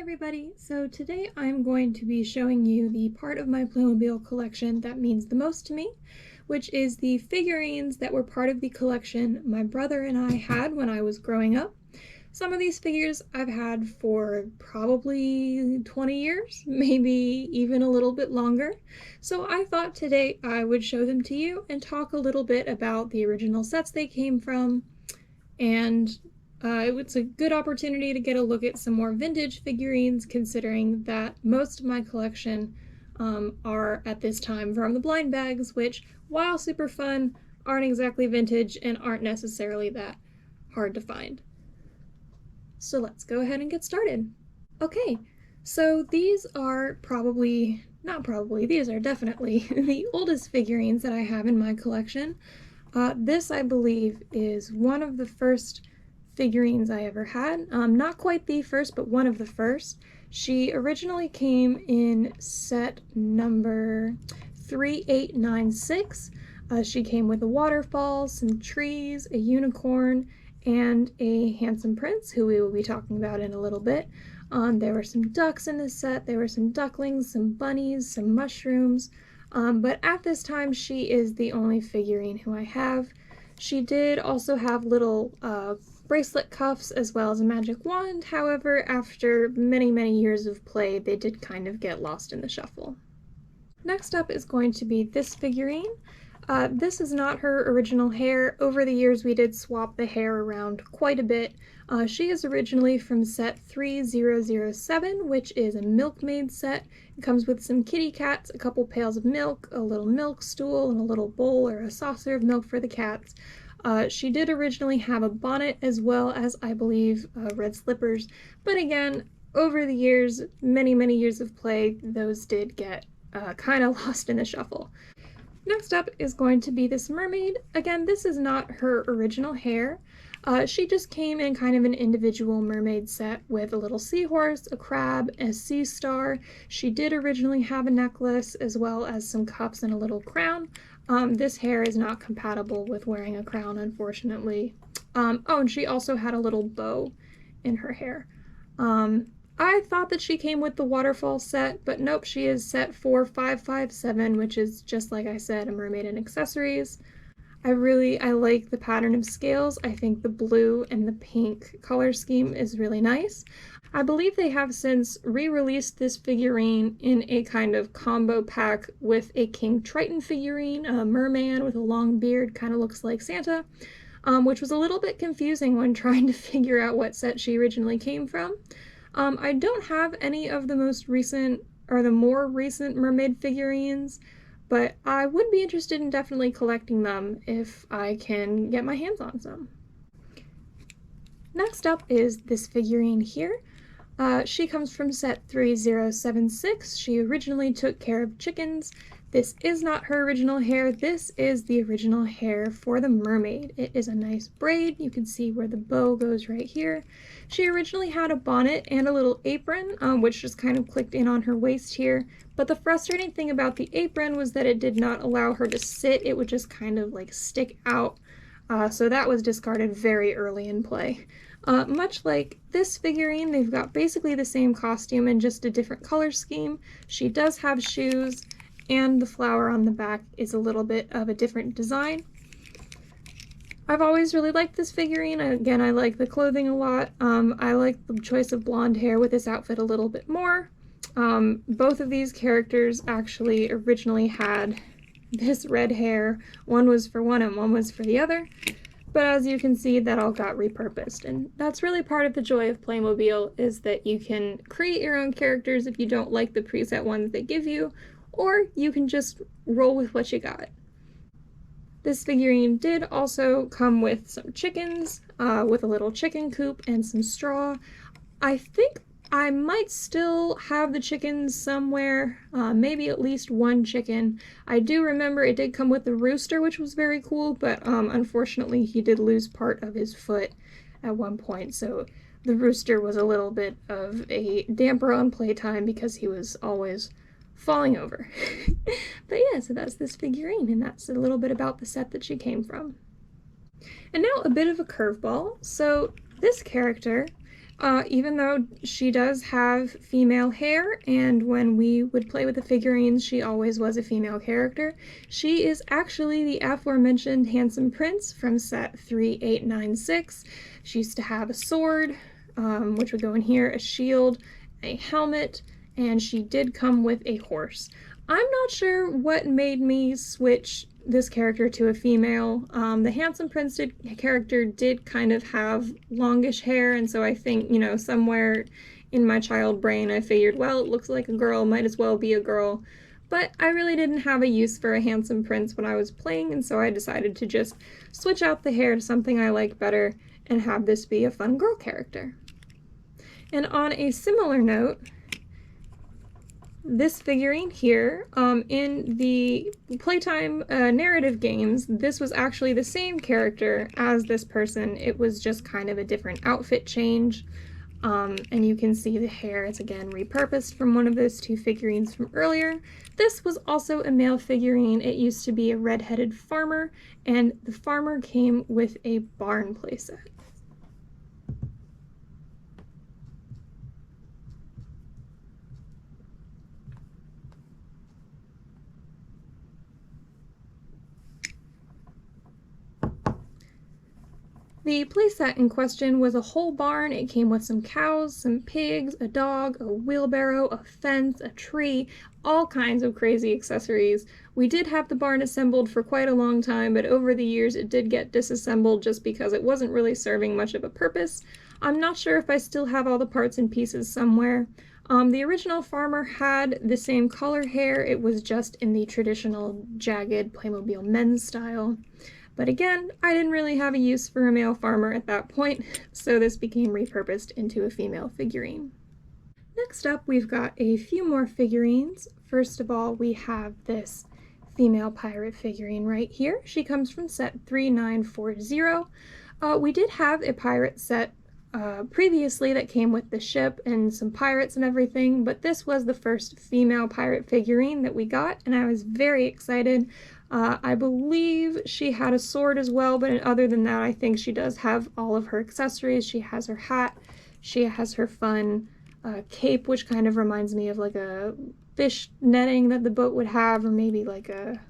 everybody! So today I'm going to be showing you the part of my Playmobil collection that means the most to me, which is the figurines that were part of the collection my brother and I had when I was growing up. Some of these figures I've had for probably 20 years, maybe even a little bit longer. So I thought today I would show them to you and talk a little bit about the original sets they came from, and it was a good opportunity to get a look at some more vintage figurines, considering that most of my collection are at this time from the blind bags, which, while super fun, aren't exactly vintage and aren't necessarily that hard to find. So let's go ahead and get started. Okay, so these are these are definitely the oldest figurines that I have in my collection. This, I believe, is one of the first figurines I ever had. Not quite the first, but one of the first. She originally came in set number 3896. She came with a waterfall, some trees, a unicorn, and a handsome prince, who we will be talking about in a little bit. There were some ducks in this set, there were some ducklings, some bunnies, some mushrooms, but at this time she is the only figurine who I have. She did also have little bracelet cuffs as well as a magic wand. However, after many years of play, they did kind of get lost in the shuffle. Next up is going to be this figurine. This is not her original hair. Over the years we did swap the hair around quite a bit. She is originally from set 3007, which is a milkmaid set. It comes with some kitty cats, a couple pails of milk, a little milk stool, and a little bowl or a saucer of milk for the cats. She did originally have a bonnet as well as, I believe, red slippers, but again, over the years, many years of play, those did get kind of lost in the shuffle. Next up is going to be this mermaid. Again, this is not her original hair. She just came in kind of an individual mermaid set with a little seahorse, a crab, a sea star. She did originally have a necklace as well as some cups and a little crown. This hair is not compatible with wearing a crown, unfortunately. Oh, and she also had a little bow in her hair. I thought that she came with the waterfall set, but nope, she is set 4557, which is, just like I said, a mermaid and accessories. I like the pattern of scales. I think the blue and the pink color scheme is really nice. I believe they have since re-released this figurine in a kind of combo pack with a King Triton figurine, a merman with a long beard, kind of looks like Santa, which was a little bit confusing when trying to figure out what set she originally came from. I don't have any of the most recent or the more recent mermaid figurines, but I would be interested in definitely collecting them if I can get my hands on some. Next up is this figurine here. She comes from set 3076. She originally took care of chickens. This is not her original hair. This is the original hair for the mermaid. It is a nice braid. You can see where the bow goes right here. She originally had a bonnet and a little apron, which just kind of clicked in on her waist here. But the frustrating thing about the apron was that it did not allow her to sit. It would just kind of like stick out. So that was discarded very early in play. Much like this figurine, they've got basically the same costume and just a different color scheme. She does have shoes, and the flower on the back is a little bit of a different design. I've always really liked this figurine. Again, I like the clothing a lot. I like the choice of blonde hair with this outfit a little bit more. Both of these characters actually originally had this red hair. One was for one and one was for the other. But as you can see, that all got repurposed, and that's really part of the joy of Playmobil, is that you can create your own characters if you don't like the preset ones they give you, or you can just roll with what you got. This figurine did also come with some chickens, with a little chicken coop and some straw. I think I might still have the chickens somewhere, maybe at least one chicken. I do remember it did come with the rooster, which was very cool, but unfortunately he did lose part of his foot at one point, so the rooster was a little bit of a damper on playtime because he was always falling over. But yeah, so that's this figurine, and that's a little bit about the set that she came from. And now a bit of a curveball. So this character even though she does have female hair, and when we would play with the figurines, she always was a female character, she is actually the aforementioned handsome prince from set 3896. She used to have a sword, which would go in here, a shield, a helmet, and she did come with a horse. I'm not sure what made me switch this character to a female. The handsome prince character did kind of have longish hair, and so I think, you know, somewhere in my child brain I figured, well, it looks like a girl, might as well be a girl. But I really didn't have a use for a handsome prince when I was playing, and so I decided to just switch out the hair to something I like better and have this be a fun girl character. And on a similar note, this figurine here, in the Playtime narrative games, this was actually the same character as this person. It was just kind of a different outfit change. And you can see the hair is again repurposed from one of those two figurines from earlier. This was also a male figurine. It used to be a red-headed farmer, and the farmer came with a barn playset. The playset in question was a whole barn. It came with some cows, some pigs, a dog, a wheelbarrow, a fence, a tree, all kinds of crazy accessories. We did have the barn assembled for quite a long time, but over the years it did get disassembled just because it wasn't really serving much of a purpose. I'm not sure if I still have all the parts and pieces somewhere. The original farmer had the same color hair. It was just in the traditional jagged Playmobil men's style. But again, I didn't really have a use for a male farmer at that point, so this became repurposed into a female figurine. Next up, we've got a few more figurines. First of all, we have this female pirate figurine right here. She comes from set 3940. We did have a pirate set previously that came with the ship and some pirates and everything, but this was the first female pirate figurine that we got, and I was very excited. I believe she had a sword as well, but other than that, I think she does have all of her accessories. She has her hat, she has her fun cape, which kind of reminds me of like a fish netting that the boat would have, or maybe like a,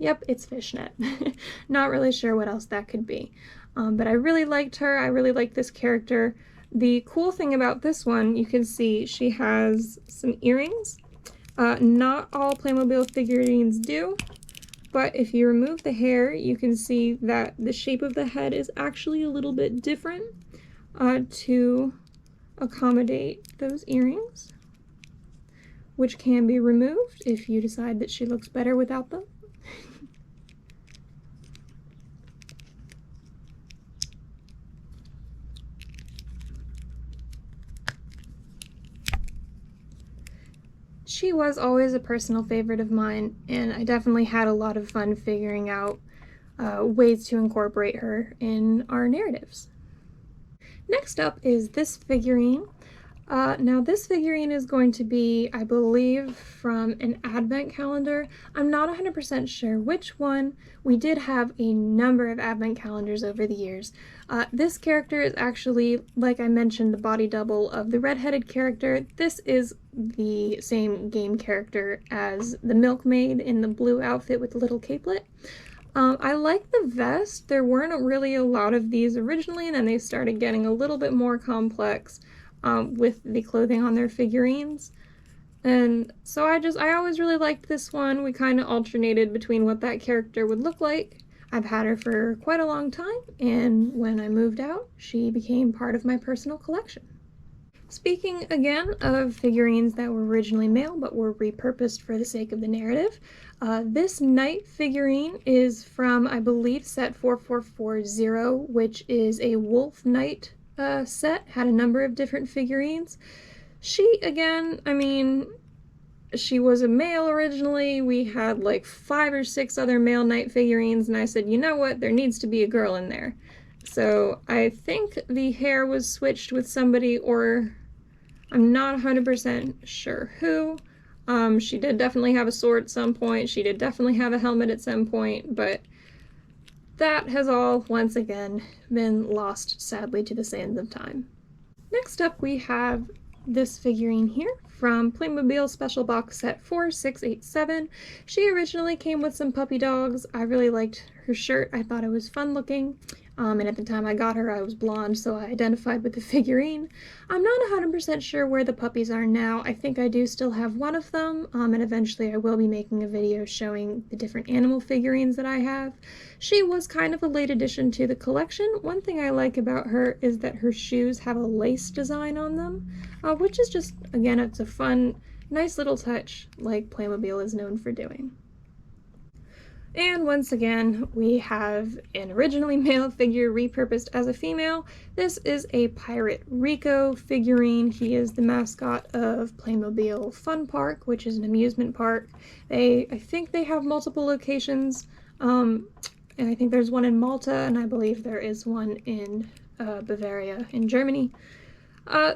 yep, it's fishnet. Not really sure what else that could be. But I really liked her. I really liked this character. The cool thing about this one, you can see she has some earrings. Not all Playmobil figurines do, but if you remove the hair, you can see that the shape of the head is actually a little bit different to accommodate those earrings, which can be removed if you decide that she looks better without them. She was always a personal favorite of mine, and I definitely had a lot of fun figuring out ways to incorporate her in our narratives. Next up is this figurine. Now this figurine is going to be, I believe, from an advent calendar. I'm not 100% sure which one. We did have a number of advent calendars over the years. This character is actually, like I mentioned, the body double of the red-headed character. This is the same game character as the milkmaid in the blue outfit with the little capelet. I like the vest. There weren't really a lot of these originally, and then they started getting a little bit more complex with the clothing on their figurines. And so I always really liked this one. We kind of alternated between what that character would look like. I've had her for quite a long time, and when I moved out, she became part of my personal collection. Speaking again of figurines that were originally male but were repurposed for the sake of the narrative, this knight figurine is from, I believe, set 4440, which is a wolf knight set, had a number of different figurines. She, again, I mean, she was a male originally. We had like 5 or 6 other male knight figurines, and I said, you know what, there needs to be a girl in there. So I think the hair was switched with somebody, or I'm not 100% sure who. She did definitely have a sword at some point. She did definitely have a helmet at some point, but that has all, once again, been lost, sadly, to the sands of time. Next up we have this figurine here from Playmobil Special Box Set 4687. She originally came with some puppy dogs. I really liked her shirt. I thought it was fun looking. And at the time I got her, I was blonde, so I identified with the figurine. I'm not 100% sure where the puppies are now. I think I do still have one of them, and eventually I will be making a video showing the different animal figurines that I have. She was kind of a late addition to the collection. One thing I like about her is that her shoes have a lace design on them, which is just, again, it's a fun, nice little touch like Playmobil is known for doing. And once again, we have an originally male figure repurposed as a female. This is a Pirate Rico figurine. He is the mascot of Playmobil Fun Park, which is an amusement park. I think they have multiple locations, and I think there's one in Malta, and I believe there is one in Bavaria in Germany.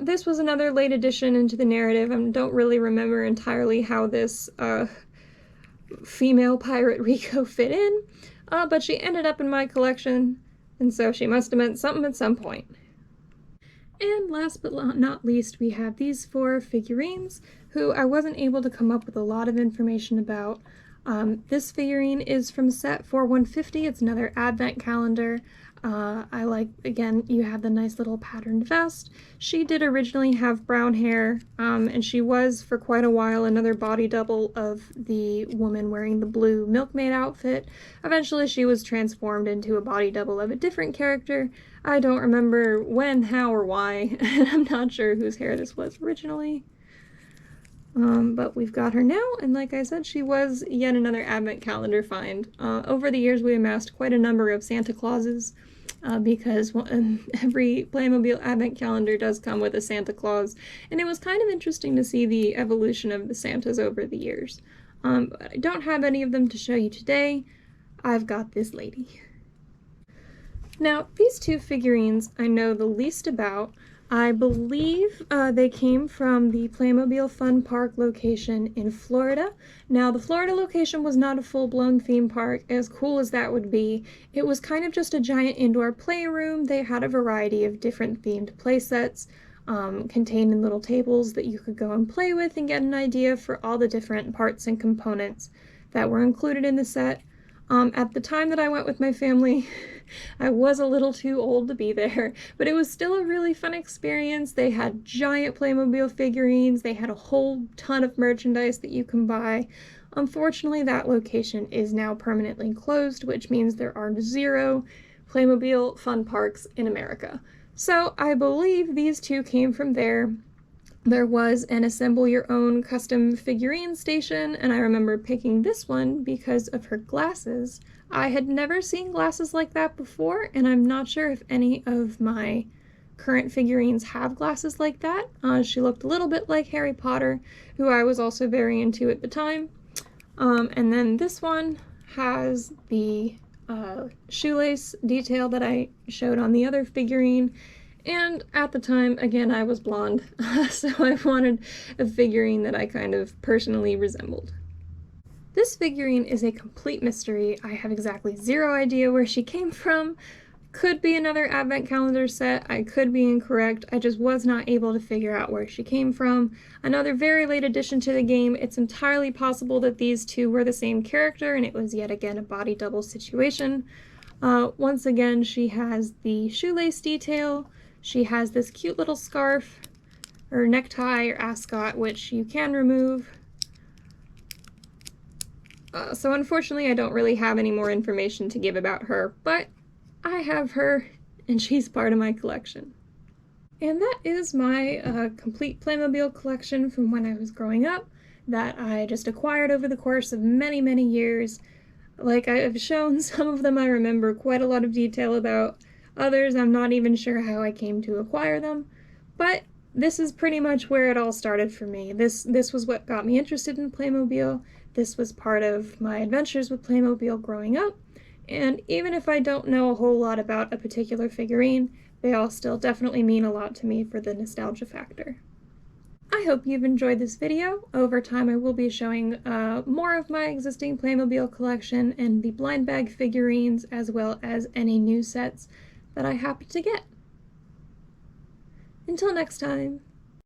This was another late addition into the narrative. I don't really remember entirely how this female Pirate Rico fit in, but she ended up in my collection, and so she must have meant something at some point. And last but not least, we have these 4 figurines, who I wasn't able to come up with a lot of information about. This figurine is from set 4150. It's another advent calendar. I like, again, you have the nice little patterned vest. She did originally have brown hair, and she was for quite a while another body double of the woman wearing the blue milkmaid outfit. Eventually she was transformed into a body double of a different character. I don't remember when, how, or why, and I'm not sure whose hair this was originally. But we've got her now, and like I said, she was yet another advent calendar find. Over the years we amassed quite a number of Santa Clauses, because every Playmobil advent calendar does come with a Santa Claus, and it was kind of interesting to see the evolution of the Santas over the years. But I don't have any of them to show you today. I've got this lady. Now, these 2 figurines I know the least about. I believe they came from the Playmobil Fun Park location in Florida. Now, the Florida location was not a full-blown theme park, as cool as that would be. It was kind of just a giant indoor playroom. They had a variety of different themed play sets contained in little tables that you could go and play with and get an idea for all the different parts and components that were included in the set. At the time that I went with my family, I was a little too old to be there, but it was still a really fun experience. They had giant Playmobil figurines. They had a whole ton of merchandise that you can buy. Unfortunately, that location is now permanently closed, which means there are 0 Playmobil fun parks in America. So I believe these 2 came from there. There was an assemble your own custom figurine station, and I remember picking this one because of her glasses. I had never seen glasses like that before, and I'm not sure if any of my current figurines have glasses like that. She looked a little bit like Harry Potter, who I was also very into at the time. And then this one has the shoelace detail that I showed on the other figurine. And at the time, again, I was blonde, so I wanted a figurine that I kind of personally resembled. This figurine is a complete mystery. I have exactly 0 idea where she came from. Could be another advent calendar set. I could be incorrect. I just was not able to figure out where she came from. Another very late addition to the game. It's entirely possible that these 2 were the same character, and it was yet again a body double situation. Once again, she has the shoelace detail. She has this cute little scarf, or necktie, or ascot, which you can remove. So unfortunately I don't really have any more information to give about her, but I have her, and she's part of my collection. And that is my complete Playmobil collection from when I was growing up, that I just acquired over the course of many, many years. Like I have shown, some of them I remember quite a lot of detail about. Others, I'm not even sure how I came to acquire them, but this is pretty much where it all started for me. This was what got me interested in Playmobil. This was part of my adventures with Playmobil growing up, and even if I don't know a whole lot about a particular figurine, they all still definitely mean a lot to me for the nostalgia factor. I hope you've enjoyed this video. Over time I will be showing more of my existing Playmobil collection and the blind bag figurines, as well as any new sets that I happen to get. Enjoy! Until next time.